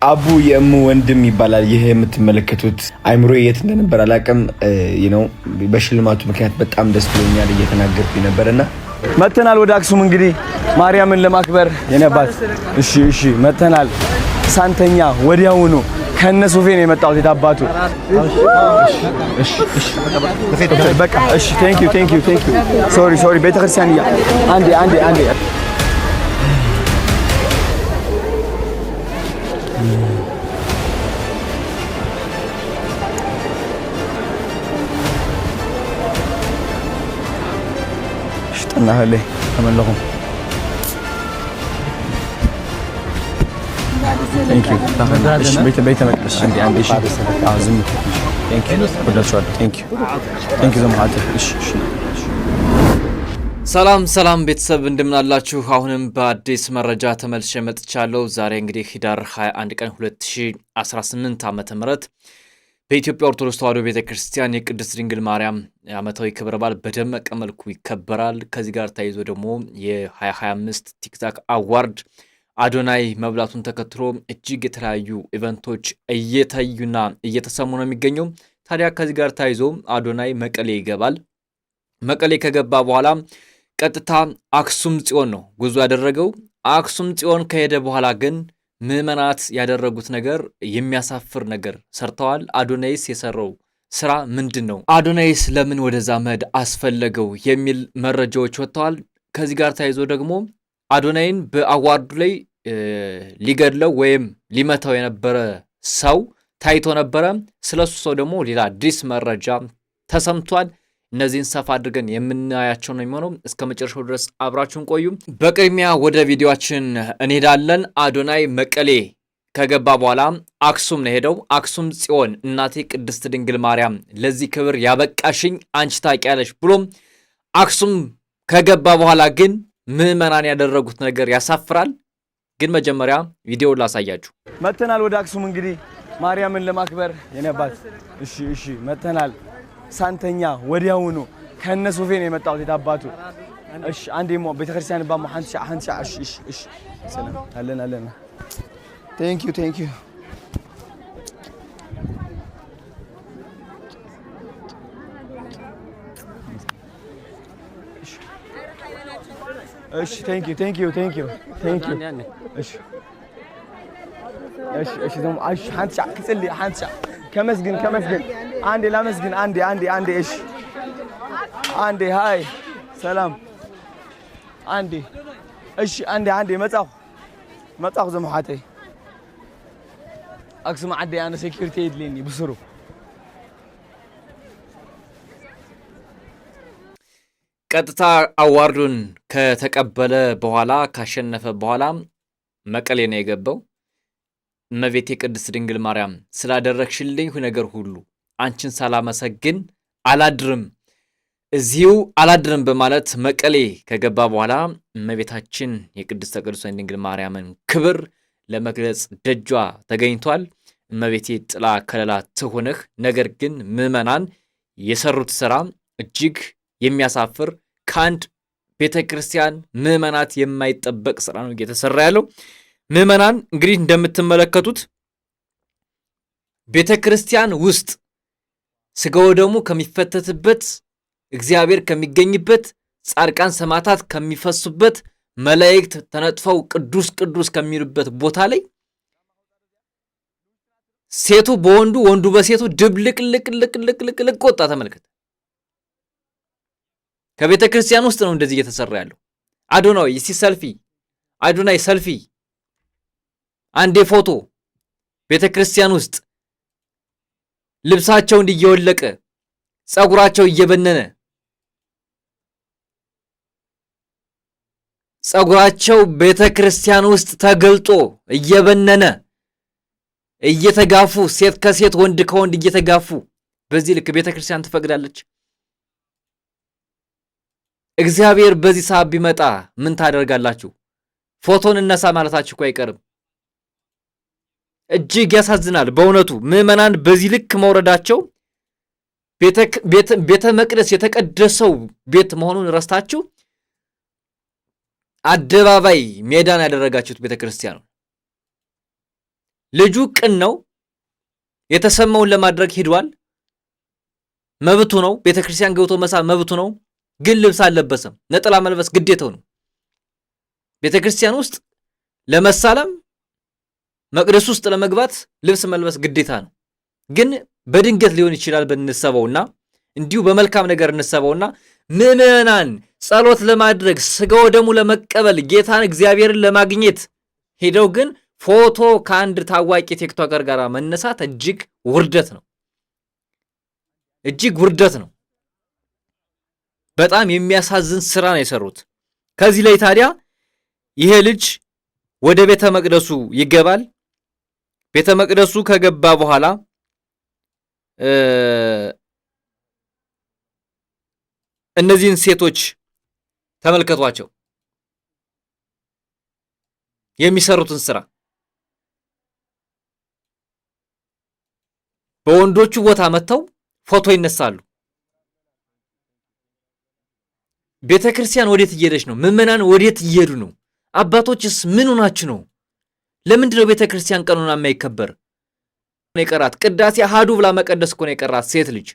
አቡ የእሙ ወንድም ይባላል። ይሄ የምትመለከቱት አይምሮ የት እንደነበር አላውቅም። በሽልማቱ ምክንያት በጣም ደስ ብሎኛል እየተናገርኩኝ ነበርና መተናል ወደ አክሱም እንግዲህ ማርያምን ለማክበር የነባት። እሺ መተናል። ሳንተኛ ወዲያውኑ ከነ ሶፌ ነው የመጣሁት የታባቱ። እሺ በቃ እሺ ቴንክ ዩ ሶሪ ቤተክርስቲያን አንዴ اشتناها ليه كمان لهم ثانك يو ايش بيت مقدس عندي شيء عازم ثانك يو كل شويه ثانك يو زمحات ايش ሰላም ቤተሰብ እንደምን አላችሁ? አሁንም በአዲስ መረጃ ተመልሼ መጥቻለሁ። ዛሬ እንግዲህ ህዳር 21 ቀን 2018 ዓመተ ምህረት በኢትዮጵያ ኦርቶዶክስ ተዋሕዶ ቤተክርስቲያን የቅድስት ድንግል ማርያም ዓመታዊ ክብረ በዓል በደመቀ መልኩ ይከበራል። ከዚህ ጋር ተያይዞ ደግሞ የ2025 ቲክታክ አዋርድ አዶናይ መብላቱን ተከትሎ እጅግ የተለያዩ ኢቨንቶች እየታዩና እየተሰሙ ነው የሚገኘው። ታዲያ ከዚህ ጋር ተያይዞ አዶናይ መቀሌ ይገባል። መቀሌ ከገባ በኋላ ቀጥታ አክሱም ጽዮን ነው ጉዞ ያደረገው። አክሱም ጽዮን ከሄደ በኋላ ግን ምዕመናት ያደረጉት ነገር የሚያሳፍር ነገር ሰርተዋል። አዶናይስ የሰራው ስራ ምንድን ነው? አዶናይስ ለምን ወደዛ መሄድ አስፈለገው? የሚል መረጃዎች ወጥተዋል። ከዚህ ጋር ተያይዞ ደግሞ አዶናይን በአዋርዱ ላይ ሊገድለው ወይም ሊመታው የነበረ ሰው ታይቶ ነበረ። ስለሱ ሰው ደግሞ ሌላ አዲስ መረጃ ተሰምቷል። እነዚህን ሰፋ አድርገን የምናያቸው ነው የሚሆነው። እስከ መጨረሻው ድረስ አብራችሁን ቆዩ። በቅድሚያ ወደ ቪዲዮአችን እንሄዳለን። አዶናይ መቀሌ ከገባ በኋላ አክሱም ነው ሄደው። አክሱም ጽዮን እናቴ ቅድስት ድንግል ማርያም ለዚህ ክብር ያበቃሽኝ አንቺ ታውቂያለሽ ብሎም አክሱም ከገባ በኋላ ግን ምዕመናን ያደረጉት ነገር ያሳፍራል። ግን መጀመሪያ ቪዲዮ ላሳያችሁ። መተናል ወደ አክሱም እንግዲህ ማርያምን ለማክበር የነባት። እሺ መተናል። ሳንተኛ ወዲያውኑ ከነ ሶፌ ነው የመጣሁት የታባቱ። እሺ አንዴሞ ቤተክርስቲያን ባሙ ሐንሻ እሺ ሰላም አለን ቴንክ ዩ እሺ ቴንክ ዩ እሺ ዘም አሽ ሐንሻ ክጽል ሐንሻ ከመስግን አንዴ ላመስግን አንዴ እሺ አንዴ ሃይ ሰላም አንዴ እሺ አንዴ መጻሁ ዘመሓተይ አክሱም ዓዲ አነ ሴኩሪቲ ይድልኒ ብስሩ። ቀጥታ አዋርዱን ከተቀበለ በኋላ ካሸነፈ በኋላ መቀሌ ነው የገባው። እመቤቴ ቅድስት ድንግል ማርያም ስላደረግሽልኝ ነገር ሁሉ አንቺን ሳላመሰግን አላድርም በማለት መቀሌ ከገባ በኋላ እመቤታችን የቅድስተ ቅዱሳን ድንግል ማርያምን ክብር ለመግለጽ ደጇ ተገኝቷል። እመቤቴ ጥላ ከለላ ትሁንህ። ነገር ግን ምዕመናን የሰሩት ስራ እጅግ የሚያሳፍር ከአንድ ቤተክርስቲያን ምዕመናት የማይጠበቅ ስራ ነው እየተሰራ ያለው። ምዕመናን እንግዲህ እንደምትመለከቱት ቤተክርስቲያን ውስጥ ስጋው ደግሞ ከሚፈተትበት እግዚአብሔር ከሚገኝበት ጻድቃን ሰማዕታት ከሚፈሱበት መላእክት ተነጥፈው ቅዱስ ከሚሉበት ቦታ ላይ ሴቱ በወንዱ ወንዱ በሴቱ ድብልቅልቅልቅልቅልቅ ወጣ። ተመልከተ። ከቤተክርስቲያን ውስጥ ነው እንደዚህ እየተሰራ ያለው። አዶናይ ሰልፊ አንዴ ፎቶ ቤተክርስቲያን ውስጥ ልብሳቸው እንዲየወለቀ ጸጉራቸው እየበነነ ጸጉራቸው ቤተክርስቲያን ውስጥ ተገልጦ እየበነነ እየተጋፉ ሴት ከሴት ወንድ ከወንድ እየተጋፉ በዚህ ልክ ቤተክርስቲያን ትፈቅዳለች? እግዚአብሔር በዚህ ሰዓት ቢመጣ ምን ታደርጋላችሁ? ፎቶን እነሳ ማለታችሁ እኮ አይቀርም። እጅግ ያሳዝናል በእውነቱ። ምዕመናን በዚህ ልክ መውረዳቸው ቤተ መቅደስ የተቀደሰው ቤት መሆኑን ረስታችሁ አደባባይ ሜዳን ያደረጋችሁት ቤተክርስቲያን ነው። ልጁ ቅን ነው። የተሰማውን ለማድረግ ሄዷል። መብቱ ነው። ቤተክርስቲያን ገብቶ መሳም መብቱ ነው። ግን ልብስ አልለበሰም። ነጠላ መልበስ ግዴታው ነው። ቤተክርስቲያን ውስጥ ለመሳለም መቅደስ ውስጥ ለመግባት ልብስ መልበስ ግዴታ ነው። ግን በድንገት ሊሆን ይችላል ብንሰበውና እንዲሁ በመልካም ነገር እንሰበውና ምዕመናን ጸሎት ለማድረግ ስጋው ደሙ ለመቀበል ጌታን እግዚአብሔርን ለማግኘት ሄደው ግን ፎቶ ከአንድ ታዋቂ ቲክቶከር ጋር መነሳት እጅግ ውርደት ነው። እጅግ ውርደት ነው። በጣም የሚያሳዝን ስራ ነው የሰሩት። ከዚህ ላይ ታዲያ ይሄ ልጅ ወደ ቤተ መቅደሱ ይገባል። ቤተ መቅደሱ ከገባ በኋላ እነዚህን ሴቶች ተመልከቷቸው የሚሰሩትን ስራ። በወንዶቹ ቦታ መጥተው ፎቶ ይነሳሉ። ቤተክርስቲያን ወዴት እየሄደች ነው? ምዕመናን ወዴት እየሄዱ ነው? አባቶችስ ምን ሆናችሁ ነው? ለምንድነው ቤተክርስቲያን ቀኑና የማይከበር? የቀራት ቅዳሴ አሃዱ ብላ መቀደስ እኮ ነው የቀራት ሴት ልጅ።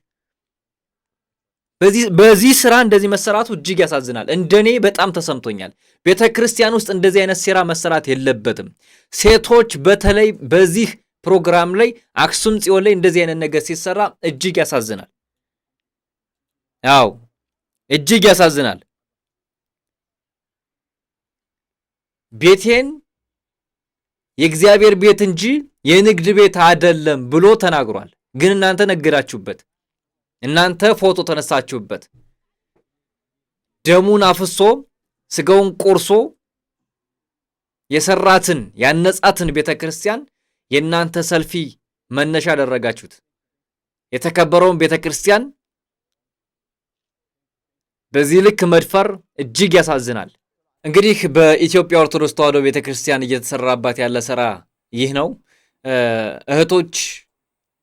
በዚህ ስራ እንደዚህ መሰራቱ እጅግ ያሳዝናል። እንደኔ በጣም ተሰምቶኛል። ቤተክርስቲያን ውስጥ እንደዚህ አይነት ሴራ መሰራት የለበትም። ሴቶች በተለይ በዚህ ፕሮግራም ላይ አክሱም ጽዮን ላይ እንደዚህ አይነት ነገር ሲሰራ እጅግ ያሳዝናል። አዎ እጅግ ያሳዝናል። ቤቴን የእግዚአብሔር ቤት እንጂ የንግድ ቤት አይደለም ብሎ ተናግሯል። ግን እናንተ ነገራችሁበት። እናንተ ፎቶ ተነሳችሁበት። ደሙን አፍሶ ስጋውን ቆርሶ የሰራትን ያነጻትን ቤተክርስቲያን የእናንተ ሰልፊ መነሻ አደረጋችሁት። የተከበረውን ቤተክርስቲያን በዚህ ልክ መድፈር እጅግ ያሳዝናል። እንግዲህ በኢትዮጵያ ኦርቶዶክስ ተዋሕዶ ቤተክርስቲያን እየተሰራባት ያለ ስራ ይህ ነው። እህቶች፣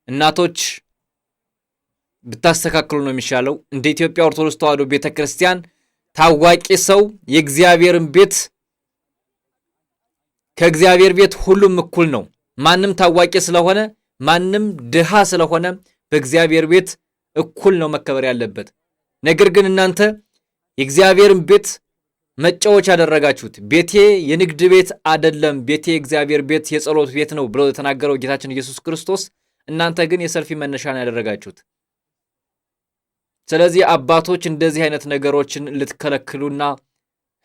እናቶች ብታስተካክሉ ነው የሚሻለው። እንደ ኢትዮጵያ ኦርቶዶክስ ተዋሕዶ ቤተክርስቲያን ታዋቂ ሰው የእግዚአብሔርን ቤት ከእግዚአብሔር ቤት ሁሉም እኩል ነው። ማንም ታዋቂ ስለሆነ ማንም ድሃ ስለሆነ በእግዚአብሔር ቤት እኩል ነው መከበር ያለበት። ነገር ግን እናንተ የእግዚአብሔርን ቤት መጫወቻ ያደረጋችሁት። ቤቴ የንግድ ቤት አይደለም፣ ቤቴ የእግዚአብሔር ቤት የጸሎት ቤት ነው ብሎ የተናገረው ጌታችን ኢየሱስ ክርስቶስ፣ እናንተ ግን የሰልፊ መነሻን ያደረጋችሁት። ስለዚህ አባቶች እንደዚህ አይነት ነገሮችን ልትከለክሉና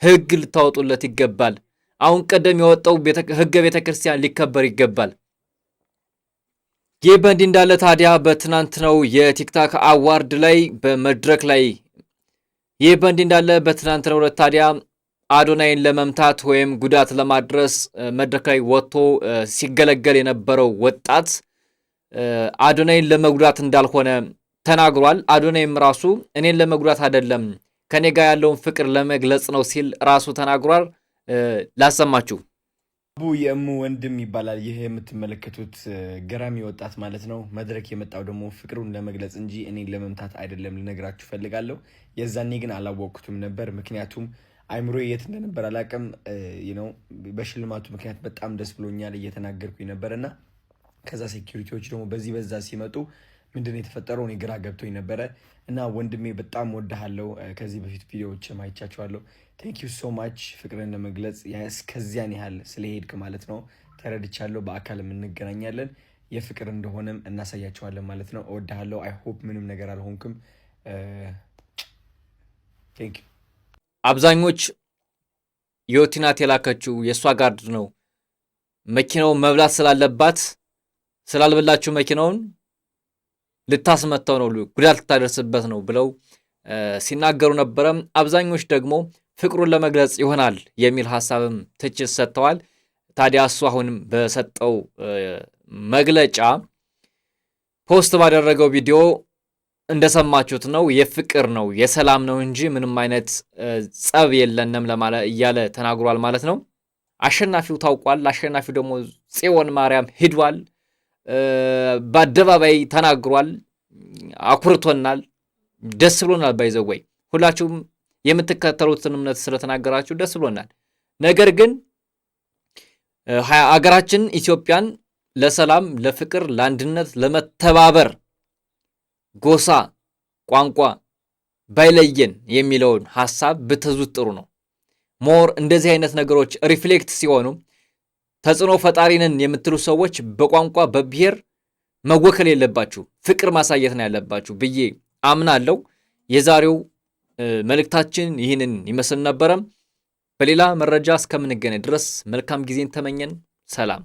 ሕግ ልታወጡለት ይገባል። አሁን ቀደም የወጣው ሕገ ቤተ ክርስቲያን ሊከበር ይገባል። ይህ በእንዲህ እንዳለ ታዲያ በትናንትናው የቲክታክ አዋርድ ላይ በመድረክ ላይ በትናንትናው ዕለት ታዲያ አዶናይን ለመምታት ወይም ጉዳት ለማድረስ መድረክ ላይ ወጥቶ ሲገለገል የነበረው ወጣት አዶናይን ለመጉዳት እንዳልሆነ ተናግሯል። አዶናይም ራሱ እኔን ለመጉዳት አይደለም ከኔ ጋር ያለውን ፍቅር ለመግለጽ ነው ሲል ራሱ ተናግሯል። ላሰማችሁ። አቡ የእሙ ወንድም ይባላል። ይህ የምትመለከቱት ገራሚ ወጣት ማለት ነው። መድረክ የመጣው ደግሞ ፍቅሩን ለመግለጽ እንጂ እኔን ለመምታት አይደለም ልነግራችሁ ፈልጋለሁ። የዛኔ ግን አላወቅኩትም ነበር፣ ምክንያቱም አይምሮ የት እንደነበር አላቅም። በሽልማቱ ምክንያት በጣም ደስ ብሎኛል እየተናገርኩኝ ነበርና ከዛ ሴኩሪቲዎች ደግሞ በዛ ሲመጡ ምንድነው የተፈጠረው? እኔ ግራ ገብቶኝ ነበረ እና ወንድሜ በጣም ወድሃለሁ። ከዚህ በፊት ቪዲዮዎች ማይቻቸዋለሁ። ቴንክ ዩ ሶ ማች ፍቅርን ለመግለጽ እስከዚያን ያህል ስለሄድክ ማለት ነው። ተረድቻለሁ። በአካልም እንገናኛለን። የፍቅር እንደሆነም እናሳያቸዋለን ማለት ነው። እወድሃለሁ። አይ ሆፕ ምንም ነገር አልሆንክም። ቴንክ ዩ። አብዛኞች ዮቲናት የላከችው የእሷ ጋርድ ነው። መኪናውን መብላት ስላለባት ስላልበላችሁ መኪናውን ልታስመታው ነው፣ ጉዳት ልታደርስበት ነው ብለው ሲናገሩ ነበረ። አብዛኞች ደግሞ ፍቅሩን ለመግለጽ ይሆናል የሚል ሐሳብም ትችት ሰጥተዋል። ታዲያ እሱ አሁንም በሰጠው መግለጫ ፖስት ባደረገው ቪዲዮ እንደሰማችሁት ነው፣ የፍቅር ነው የሰላም ነው እንጂ ምንም አይነት ጸብ የለንም እያለ ተናግሯል ማለት ነው። አሸናፊው ታውቋል። አሸናፊው ደግሞ ጽዮን ማርያም ሂዷል። በአደባባይ ተናግሯል። አኩርቶናል፣ ደስ ብሎናል። ባይዘወይ ሁላችሁም የምትከተሉትን እምነት ስለተናገራችሁ ደስ ብሎናል። ነገር ግን አገራችን ኢትዮጵያን ለሰላም፣ ለፍቅር፣ ለአንድነት፣ ለመተባበር ጎሳ፣ ቋንቋ ባይለየን የሚለውን ሐሳብ ብትዙት ጥሩ ነው። ሞር እንደዚህ አይነት ነገሮች ሪፍሌክት ሲሆኑ ተጽዕኖ ፈጣሪንን የምትሉ ሰዎች በቋንቋ በብሔር መወከል የለባችሁ፣ ፍቅር ማሳየት ነው ያለባችሁ ብዬ አምናለሁ። የዛሬው መልእክታችን ይህንን ይመስል ነበረ። በሌላ መረጃ እስከምንገናኝ ድረስ መልካም ጊዜን ተመኘን። ሰላም።